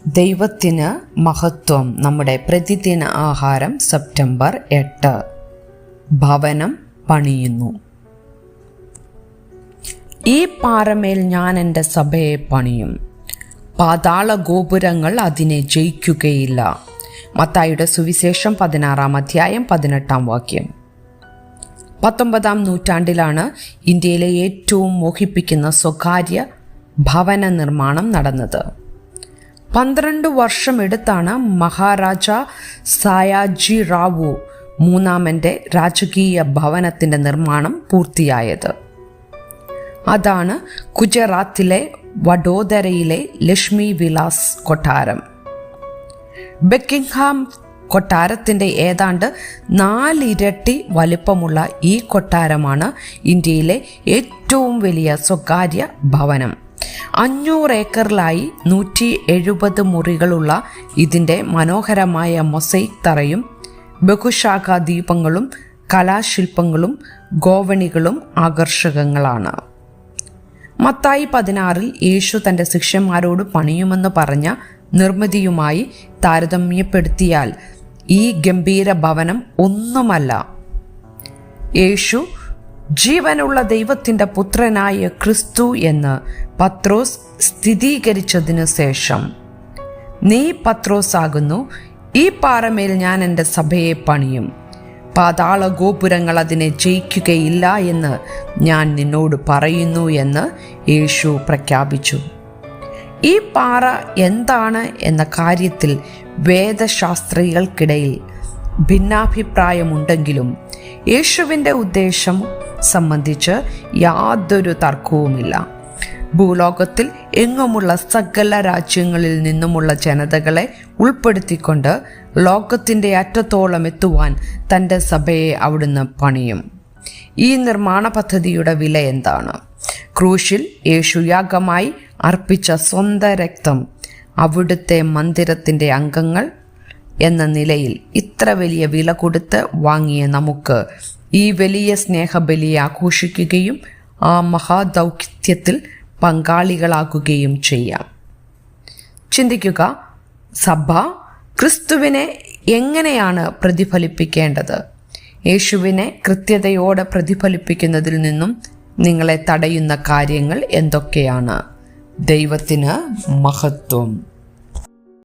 ദൈവത്തിന് മഹത്വം. നമ്മുടെ പ്രതിദിന ആഹാരം സെപ്റ്റംബർ 8. ഭവനം പണിയുന്നു. ഈ പാറമേൽ ഞാൻ എൻ്റെ സഭയെ പണിയും, പാതാള ഗോപുരങ്ങൾ അതിനെ ജയിക്കുകയില്ല. മത്തായിയുടെ സുവിശേഷം 16-ാം അധ്യായം 18-ാം വാക്യം. 19-ാം നൂറ്റാണ്ടിലാണ് ഇന്ത്യയിലെ ഏറ്റവും മോഹിപ്പിക്കുന്ന സ്വകാര്യ ഭവന നിർമ്മാണം നടന്നത്. 12 വർഷം എടുത്താണ് മഹാരാജ സായാജി റാവു മൂന്നാമൻ്റെ രാജകീയ ഭവനത്തിൻ്റെ നിർമ്മാണം പൂർത്തിയായത്. അതാണ് ഗുജറാത്തിലെ വഡോദരയിലെ ലക്ഷ്മി വിലാസ് കൊട്ടാരം. ബക്കിംഗ്ഹാം കൊട്ടാരത്തിൻ്റെ ഏതാണ്ട് 4 ഇരട്ടി വലിപ്പമുള്ള ഈ കൊട്ടാരമാണ് ഇന്ത്യയിലെ ഏറ്റവും വലിയ സ്വകാര്യ ഭവനം. 500 ഏക്കറിലായി 170 മുറികളുള്ള ഇതിൻ്റെ മനോഹരമായ മൊസൈക്ക് തറയും ബഹുശാഖാ ദീപങ്ങളും കലാശില്പങ്ങളും ഗോവണികളും ആകർഷകങ്ങളാണ്. മത്തായി 16-ൽ യേശു തൻ്റെ ശിഷ്യന്മാരോട് പണിയുമെന്ന് പറഞ്ഞ നിർമ്മിതിയുമായി താരതമ്യപ്പെടുത്തിയാൽ ഈ ഗംഭീര ഭവനം ഒന്നുമല്ല. യേശു ജീവനുള്ള ദൈവത്തിൻ്റെ പുത്രനായ ക്രിസ്തു എന്ന് പത്രോസ് സ്ഥിരീകരിച്ചതിനു ശേഷം, നീ പത്രോസാകുന്നു, ഈ പാറമേൽ ഞാൻ എൻ്റെ സഭയെ പണിയും, പാതാള ഗോപുരങ്ങൾ അതിനെ ജയിക്കുകയില്ല എന്ന് ഞാൻ നിന്നോട് പറയുന്നു എന്ന് യേശു പ്രഖ്യാപിച്ചു. ഈ പാറ എന്താണ് എന്ന കാര്യത്തിൽ വേദശാസ്ത്രികൾക്കിടയിൽ ഭിന്നാഭിപ്രായമുണ്ടെങ്കിലും യേശുവിൻ്റെ ഉദ്ദേശം സംബന്ധിച്ച് യാതൊരു തർക്കവുമില്ല. ഭൂലോകത്തിൽ എങ്ങുമുള്ള സകല രാജ്യങ്ങളിൽ നിന്നുമുള്ള ജനതകളെ ഉൾപ്പെടുത്തിക്കൊണ്ട് ലോകത്തിൻ്റെ അറ്റത്തോളം എത്തുവാൻ തൻ്റെ സഭയെ അവിടുന്ന് പണിയും. ഈ നിർമ്മാണ പദ്ധതിയുടെ വില എന്താണ്? ക്രൂശിൽ യേശു യാഗമായി അർപ്പിച്ച സ്വന്തം രക്തം അവിടുത്തെ മന്ദിരത്തിൻ്റെ അംഗങ്ങൾ എന്ന നിലയിൽ ഇത്ര വലിയ വില കൊടുത്ത് വാങ്ങിയ നമുക്ക് ഈ വലിയ സ്നേഹബലിയെ ആഘോഷിക്കുകയും ആ മഹാദൗത്യത്തിൽ പങ്കാളികളാകുകയും ചെയ്യാം. ചിന്തിക്കുക, സഭ ക്രിസ്തുവിനെ എങ്ങനെയാണ് പ്രതിഫലിപ്പിക്കേണ്ടത്? യേശുവിനെ കൃത്യതയോടെ പ്രതിഫലിപ്പിക്കുന്നതിൽ നിന്നും നിങ്ങളെ തടയുന്ന കാര്യങ്ങൾ എന്തൊക്കെയാണ്? ദൈവത്തിന് മഹത്വം.